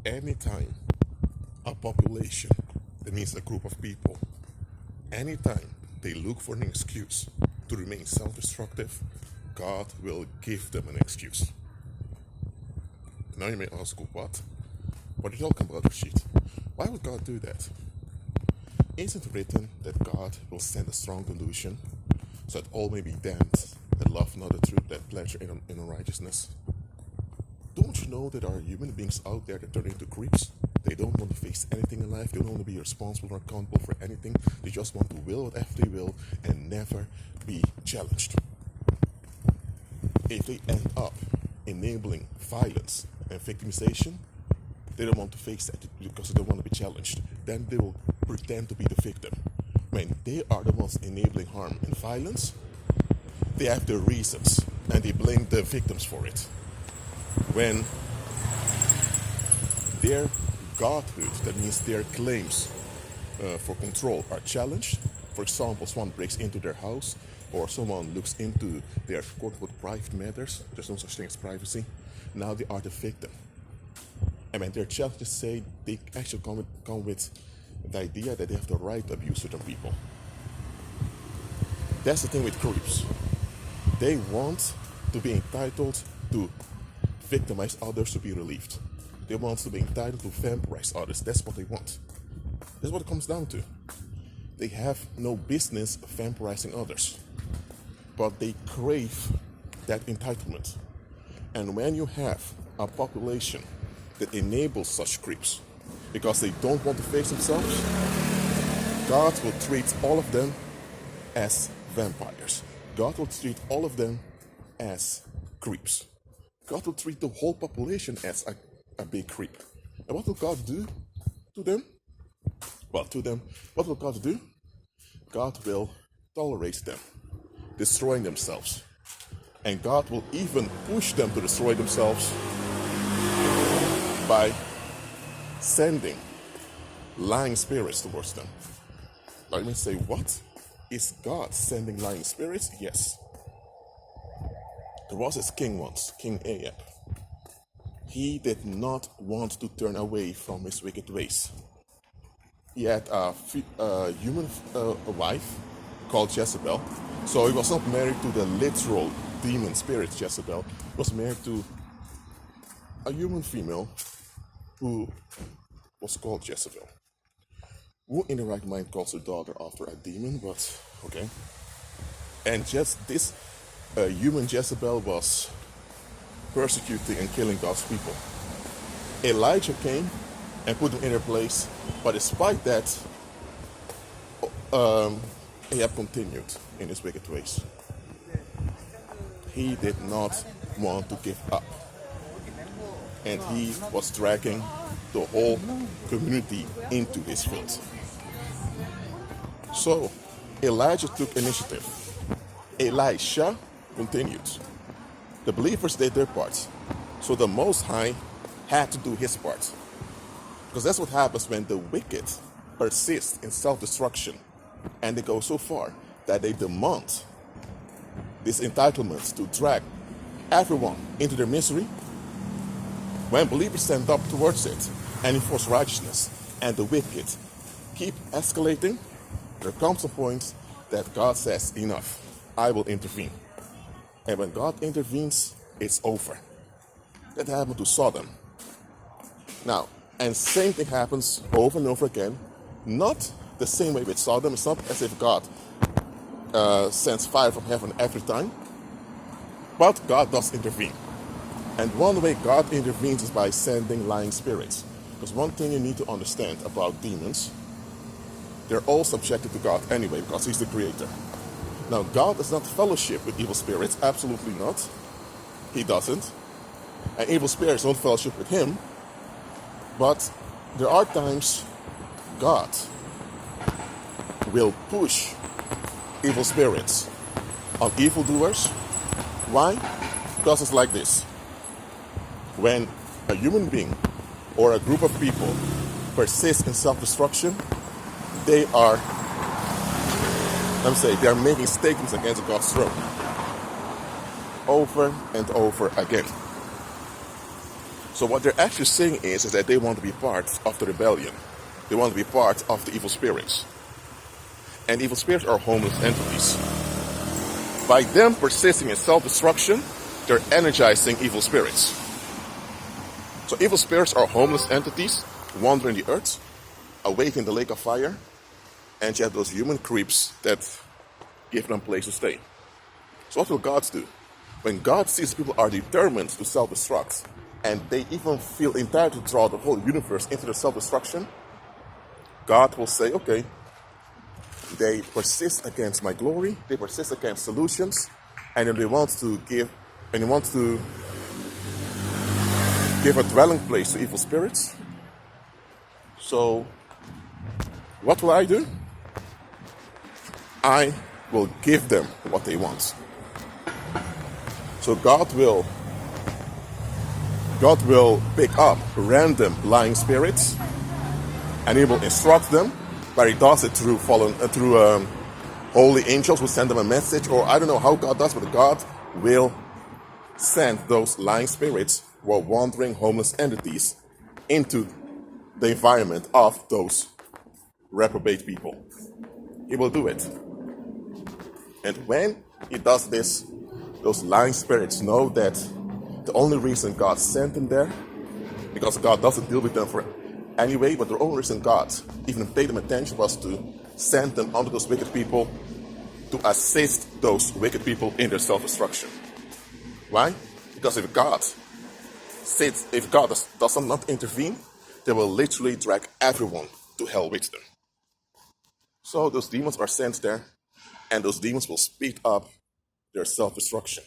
anytime a population, that means a group of people, anytime they look for an excuse to remain self-destructive, God will give them an excuse. Now you may ask, what? What are you talking about, Rashid? Why would God do that? Isn't it written that God will send a strong delusion so that all may be damned that love not the truth, that pleasure in unrighteousness? Don't you know that there are human beings out there that turn into creeps? They don't want to face anything in life. They don't want to be responsible or accountable for anything. They just want to will whatever they will and never be challenged. If they end up enabling violence and victimization, they don't want to face that because they don't want to be challenged. Then they will pretend to be the victim. When they are the ones enabling harm and violence, they have their reasons and they blame the victims for it. When their godhood, that means their claims for control, are challenged, for example, someone breaks into their house or someone looks into their quote-unquote private matters, there's no such thing as privacy, now they are the victim. And when their challenges say, they actually come with the idea that they have the right to abuse certain people. That's the thing with creeps. They want to be entitled to victimize others to be relieved. They want to be entitled to vampirize others. That's what they want. That's what it comes down to. They have no business vampirizing others, but they crave that entitlement. And when you have a population that enables such creeps because they don't want to face themselves, God will treat all of them as vampires. God will treat all of them as creeps. God will treat the whole population as a big creep. And what will God do to them? Well, what will God do? God will tolerate them, destroying themselves. And God will even push them to destroy themselves by sending lying spirits towards them. Let me say, what? Is God sending lying spirits? Yes. There was this king once, King Ahab. He did not want to turn away from his wicked ways. He had a human wife called Jezebel. So he was not married to the literal demon spirit Jezebel. He was married to a human female who was called Jezebel. Who in the right mind calls her daughter after a demon, but okay. And just this human Jezebel was persecuting and killing God's people. Elijah came and put them in their place, but despite that, Ahab continued in his wicked ways. He did not want to give up. And he was dragging the whole community into his filth. So Elijah took initiative. Elisha continued. The believers did their part. So the Most High had to do his part. Because that's what happens when the wicked persist in self-destruction. And they go so far that they demand this entitlement to drag everyone into their misery. When believers stand up towards it and enforce righteousness, and the wicked keep escalating, there comes a point that God says, enough, I will intervene. And when God intervenes, it's over. That happened to Sodom. Now, and same thing happens over and over again. Not the same way with Sodom. It's not as if God sends fire from heaven every time. But God does intervene. And one way God intervenes is by sending lying spirits. Because one thing you need to understand about demons, they're all subjected to God anyway, because He's the creator. Now, God does not fellowship with evil spirits, absolutely not. He doesn't. And evil spirits don't fellowship with Him. But there are times God will push evil spirits on evildoers. Why? Because it's like this. When a human being or a group of people persist in self-destruction, they are making statements against God's throne over and over again. So what they're actually saying is that they want to be part of the rebellion. They want to be part of the evil spirits. And evil spirits are homeless entities. By them persisting in self-destruction, they're energizing evil spirits. So evil spirits are homeless entities wandering the earth, awake in the lake of fire, and you have those human creeps that give them a place to stay. So what will God do? When God sees people are determined to self-destruct, and they even feel entitled to draw the whole universe into their self-destruction, God will say, okay, they persist against my glory, they persist against solutions, and then they want to give a dwelling place to evil spirits. So, what will I do? I will give them what they want. So God will pick up random lying spirits, and He will instruct them. But He does it through holy angels who send them a message, or I don't know how God does, but God will send those lying spirits who are wandering homeless entities into the environment of those reprobate people. He will do it. And when He does this, those lying spirits know that the only reason God sent them there, because God doesn't deal with them for anyway, but the only reason God even paid them attention was to send them onto those wicked people to assist those wicked people in their self-destruction. Why? Because if God does not intervene, they will literally drag everyone to hell with them. So those demons are sent there, and those demons will speed up their self-destruction.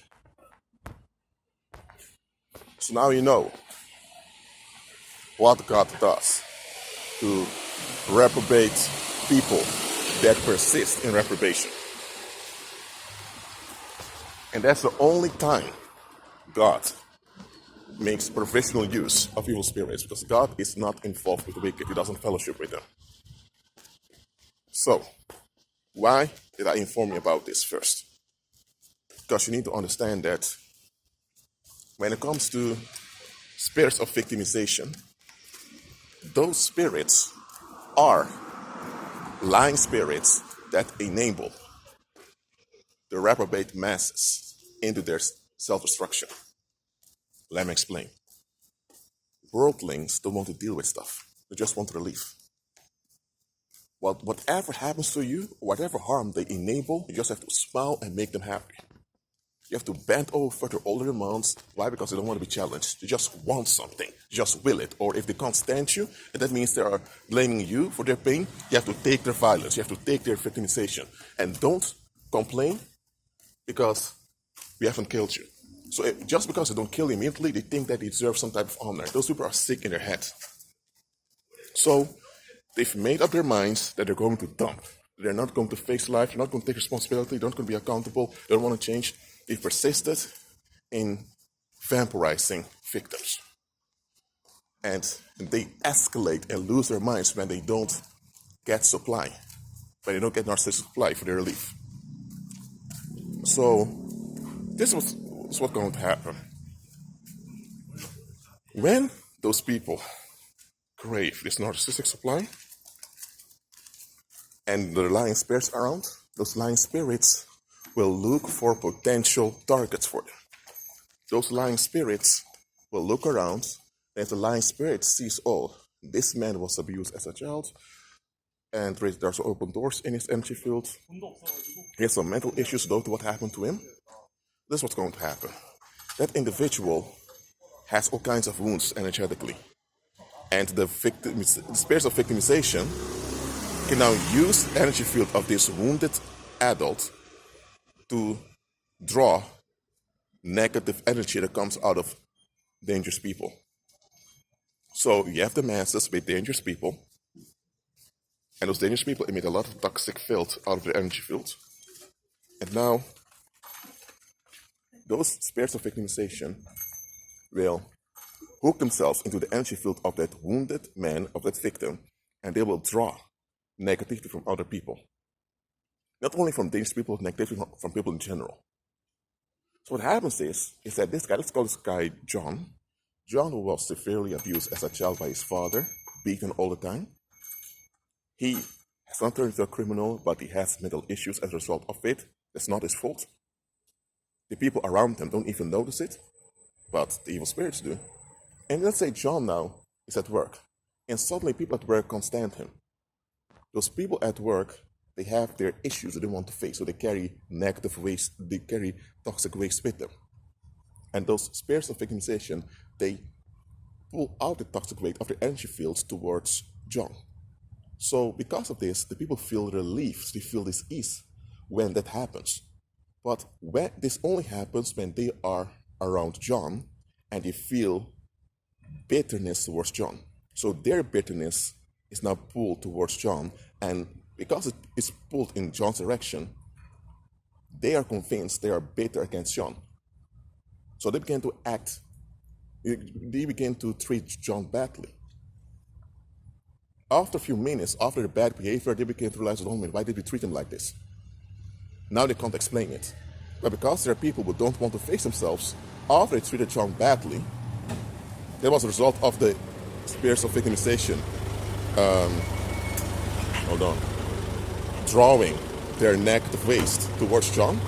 So now you know what God does to reprobate people that persist in reprobation. And that's the only time God makes provisional use of evil spirits, because God is not involved with the wicked. He doesn't fellowship with them. So, why did I inform you about this first? Because you need to understand that when it comes to spirits of victimization, those spirits are lying spirits that enable the reprobate masses into their self-destruction. Let me explain. Worldlings don't want to deal with stuff. They just want relief. Whatever happens to you, whatever harm they enable, you just have to smile and make them happy. You have to bend over to all their demands. Why? Because they don't want to be challenged. They just want something. They just will it. Or if they can't stand you, and that means they are blaming you for their pain, you have to take their violence. You have to take their victimization. And don't complain because we haven't killed you. So just because they don't kill you immediately, they think that they deserve some type of honor. Those people are sick in their head. So they've made up their minds that they're going to dump. They're not going to face life. They're not going to take responsibility. They're not going to be accountable. They don't want to change. They've persisted in vampirizing victims. And they escalate and lose their minds when they don't get supply, when they don't get narcissistic supply for their relief. So this is what's going to happen. When those people crave this narcissistic supply and the lying spirits around, those lying spirits will look for potential targets for them. Those lying spirits will look around, and if the lying spirit sees, oh, this man was abused as a child, and there's open doors in his energy field, he has some mental issues due to what happened to him, this is what's going to happen. That individual has all kinds of wounds energetically. And the spirits of victimization can now use the energy field of this wounded adult to draw negative energy that comes out of dangerous people. So you have the masses with dangerous people, and those dangerous people emit a lot of toxic filth out of their energy field. And now, those spirits of victimization will hook themselves into the energy field of that wounded man, of that victim, and they will draw negativity from other people. Not only from dangerous people, negativity from people in general. So what happens is that this guy, let's call this guy John, John, who was severely abused as a child by his father, beaten all the time, he has not turned into a criminal, but he has mental issues as a result of it. That's not his fault. The people around him don't even notice it, but the evil spirits do. And let's say John now is at work, and suddenly people at work can't stand him. Those people at work, they have their issues that they want to face, so they carry negative waste, they carry toxic waste with them. And those spirits of victimization, they pull out the toxic waste of their energy fields towards John. So because of this, the people feel relief, they feel this ease when that happens. But when this only happens when they are around John and they feel bitterness towards John. So their bitterness is now pulled towards John, and because it is pulled in John's direction, they are convinced they are bitter against John. So they begin to act, they begin to treat John badly. After a few minutes, after the bad behavior, they begin to realize, oh man, why did we treat him like this? Now they can't explain it. But because there are people who don't want to face themselves after they treated John badly, that was a result of the spirits of victimization. Drawing their negative waste towards John.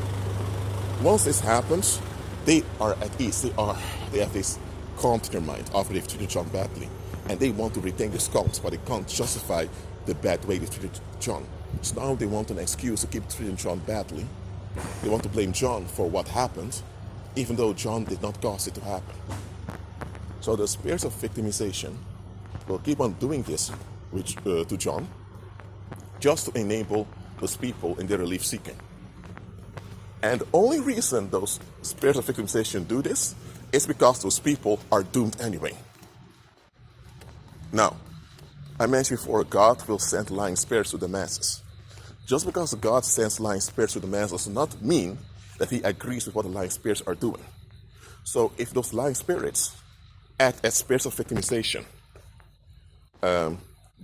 Once this happens, they are at ease. They have this calm to their mind after they've treated John badly. And they want to retain this calm, but they can't justify the bad way they treated John. So now they want an excuse to keep treating John badly. They want to blame John for what happened, even though John did not cause it to happen. So the spirits of victimization will keep on doing this to John, just to enable those people in their relief seeking. And the only reason those spirits of victimization do this is because those people are doomed anyway. Now, I mentioned before, God will send lying spirits to the masses. Just because God sends lying spirits to the masses does not mean that he agrees with what the lying spirits are doing. So if those lying spirits act as spirits of victimization,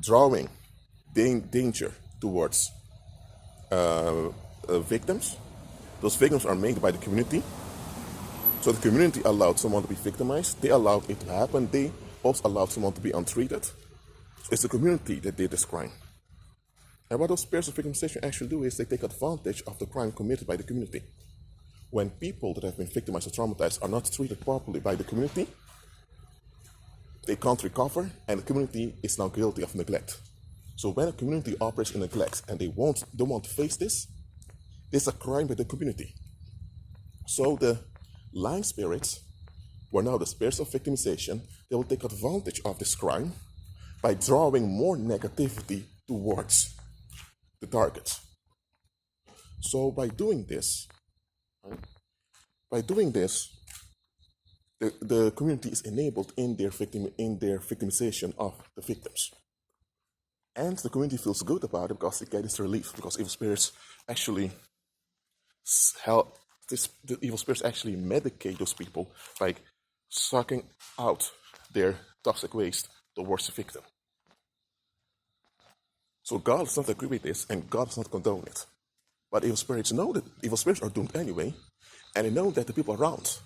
drawing danger towards victims, those victims are made by the community. So the community allowed someone to be victimized, they allowed it to happen, they also allowed someone to be untreated. So it's the community that did this crime. And what those spirits of victimization actually do is they take advantage of the crime committed by the community. When people that have been victimized or traumatized are not treated properly by the community, they can't recover, and the community is now guilty of neglect. So when a community operates in neglect and they don't want to face this, it's a crime by the community. So the lying spirits, who are now the spirits of victimization, they will take advantage of this crime by drawing more negativity towards the target. So by doing this, the community is enabled in their victimization of the victims. And the community feels good about it because they get this relief, because evil spirits actually the evil spirits actually medicate those people by sucking out their toxic waste towards the victim. So God does not agree with this, and God does not condone it. But evil spirits know that evil spirits are doomed anyway, and they know that the people around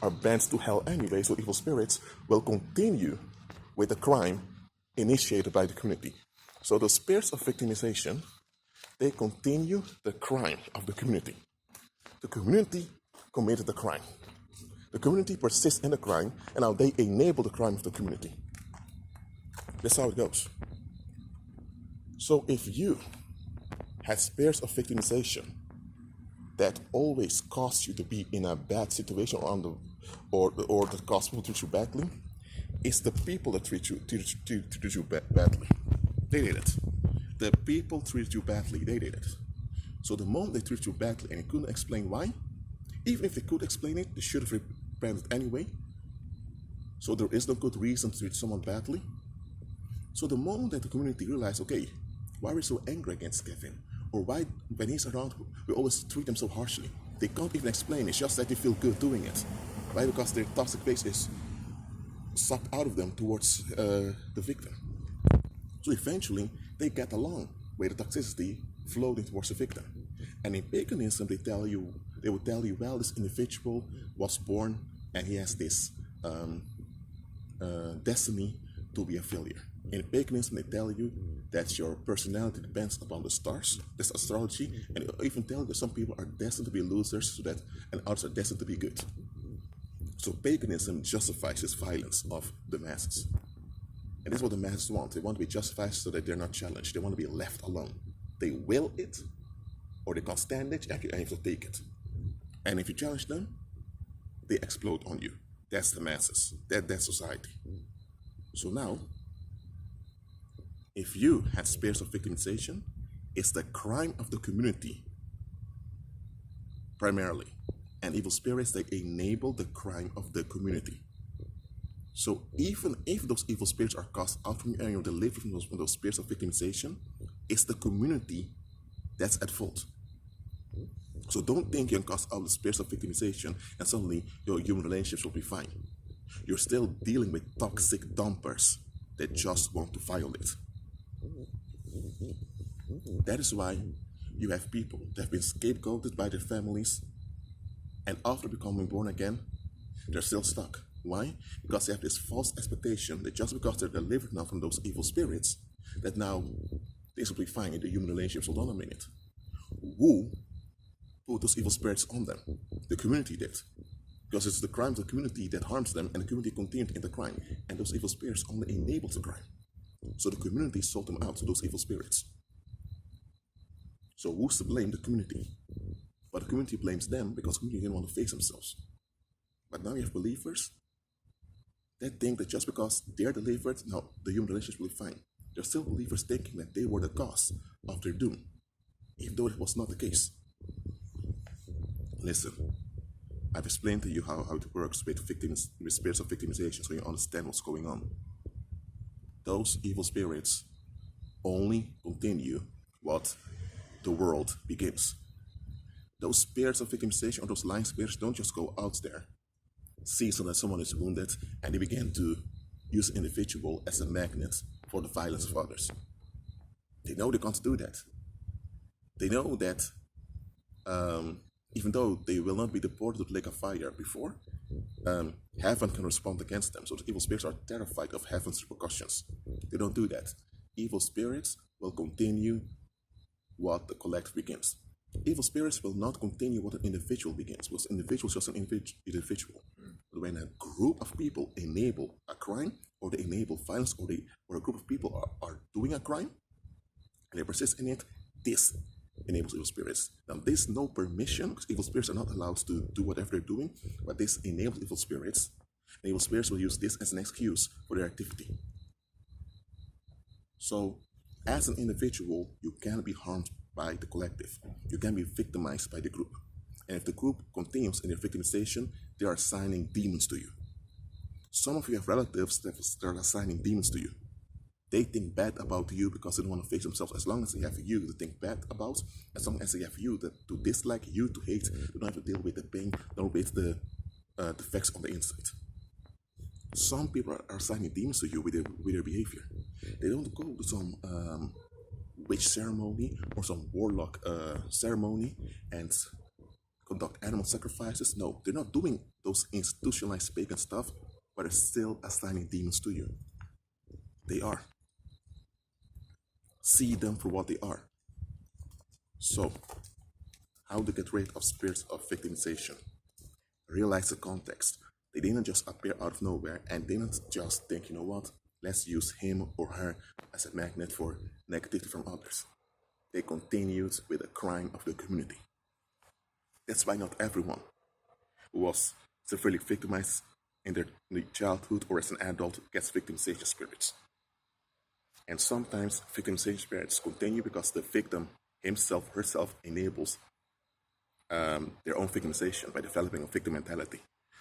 are bent to hell anyway, so evil spirits will continue with the crime initiated by the community. So the spirits of victimization, they continue the crime of the community. The community committed the crime. The community persists in the crime, and now they enable the crime of the community. That's how it goes. So if you had spirits of victimization that always cause you to be in a bad situation or that cause people to treat you badly, it's the people that treat you badly. They did it. The people treat you badly, they did it. So the moment they treat you badly and you couldn't explain why, even if they could explain it, they should have repented anyway. So there is no good reason to treat someone badly. So the moment that the community realized, okay, why are we so angry against Kevin? Or why, when he's around, we always treat him so harshly? They can't even explain. It's just that they feel good doing it. Why? Because their toxic waste is sucked out of them towards the victim. So eventually, they get along with the toxicity floating towards the victim. And in paganism, they will tell you, well, this individual was born and he has this destiny to be a failure. In paganism, they tell you that your personality depends upon the stars. That's astrology, and they even tell you that some people are destined to be losers, and others are destined to be good. So paganism justifies this violence of the masses. And that's what the masses want. They want to be justified so that they're not challenged. They want to be left alone. They will it, or they can't stand it, and you have to take it. And if you challenge them, they explode on you. That's the masses. That's society. So now, if you had spirits of victimization, it's the crime of the community, primarily. And evil spirits, they enable the crime of the community. So even if those evil spirits are cast out from you and you're delivered from those spirits of victimization, it's the community that's at fault. So don't think you can cast out the spirits of victimization and suddenly your human relationships will be fine. You're still dealing with toxic dumpers that just want to violate. That is why you have people that have been scapegoated by their families, and after becoming born again, they're still stuck. Why? Because they have this false expectation that just because they're delivered now from those evil spirits, that now things will be fine in the human relationships. Hold on a minute. Who put those evil spirits on them? The community did. Because it's the crime of the community that harms them, and the community continued in the crime. And those evil spirits only enabled the crime. So the community sold them out to those evil spirits. So who's to blame? The community. But the community blames them because the community didn't want to face themselves. But now you have believers that think that just because they're delivered, now the human relationship will be fine. There are still believers thinking that they were the cause of their doom, even though it was not the case. Listen, I've explained to you how it works with spirits of victimization, so you understand what's going on. Those evil spirits only continue what the world begins. Those spirits of victimization or those lying spirits don't just go out there, see so that someone is wounded, and they begin to use an individual as a magnet for the violence of others. They know they can't do that. They know that even though they will not be deported to the lake of fire before, heaven can respond against them. So the evil spirits are terrified of heaven's repercussions. They don't do that. Evil spirits will continue what the collective begins. Evil spirits will not continue what an individual begins, because an individual is just an individual. But when a group of people enable a crime, or they enable violence, or a group of people are doing a crime, and they persist in it, this enables evil spirits. Now, there's no permission, because evil spirits are not allowed to do whatever they're doing, but this enables evil spirits. And evil spirits will use this as an excuse for their activity. So, as an individual, you can be harmed by the collective. You can be victimized by the group. And if the group continues in their victimization, they are assigning demons to you. Some of you have relatives that are assigning demons to you. They think bad about you because they don't want to face themselves. As long as they have you to think bad about, as long as they have you to dislike, you to hate, you don't have to deal with the pain, don't with the facts on the inside. Some people are assigning demons to you with their behavior. They don't go to some witch ceremony or some warlock ceremony and conduct animal sacrifices. No, they're not doing those institutionalized pagan stuff, but they're still assigning demons to you. They are. See them for what they are. So, how to get rid of spirits of victimization? Realize the context. They didn't just appear out of nowhere and didn't just think, you know what, let's use him or her as a magnet for negativity from others. They continued with the crime of the community. That's why not everyone who was severely victimized in their childhood or as an adult gets victimization spirits. And sometimes victimization spirits continue because the victim himself, herself enables their own victimization by developing a victim mentality.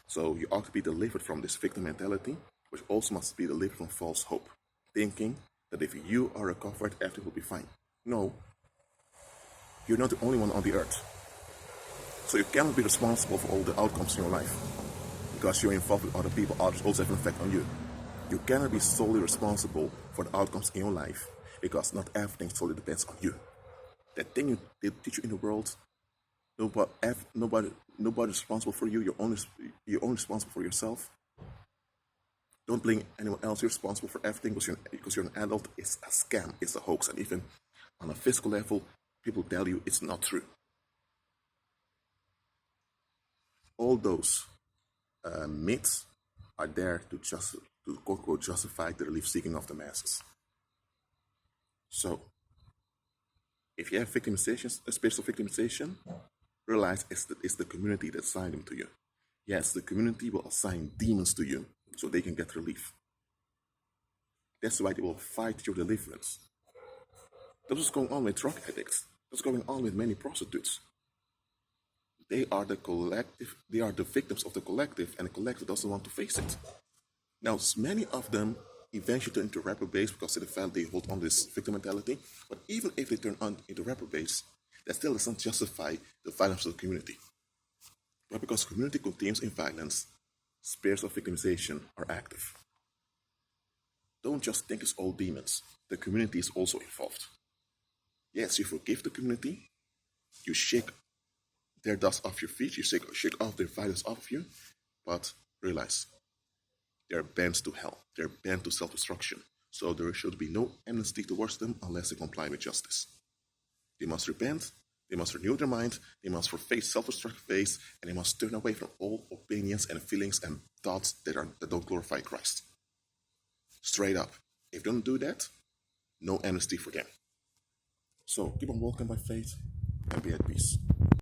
So you ought to be delivered from this victim mentality, which also must be delivered from false hope, thinking that if you are recovered, everything will be fine. No, you're not the only one on the earth. So you cannot be responsible for all the outcomes in your life because you're involved with other people. Others also have an effect on you. You cannot be solely responsible for the outcomes in your life because not everything solely depends on you. That thing they teach you in the world, nobody's responsible for you. You're only responsible for yourself. Don't blame anyone else responsible for everything because you're an adult. It's a scam, it's a hoax. And even on a physical level, people tell you it's not true. All those myths are there to quote unquote justify the relief seeking of the masses. So, if you have victimizations, a space of victimization, realize it's the community that assigned them to you. Yes, the community will assign demons to you so they can get relief. That's why they will fight your deliverance. That's what's going on with drug addicts. That's going on with many prostitutes. They are the collective, they are the victims of the collective, and the collective doesn't want to face it. Now, many of them eventually turn into reprobates because of the fact they hold on to this victim mentality. But even if they turn on into reprobates, that still doesn't justify the violence of the community. But because community continues in violence, spirits of victimization are active. Don't just think it's all demons. The community is also involved. Yes, you forgive the community, you shake their dust off your feet, you shake off their violence off of you, but realize they're bent to hell. They're bent to self-destruction. So there should be no amnesty towards them unless they comply with justice. They must repent, they must renew their mind, they must face self-destructive ways, and they must turn away from all opinions and feelings and thoughts that don't glorify Christ. Straight up. If they don't do that, no amnesty for them. So keep on walking by faith and be at peace.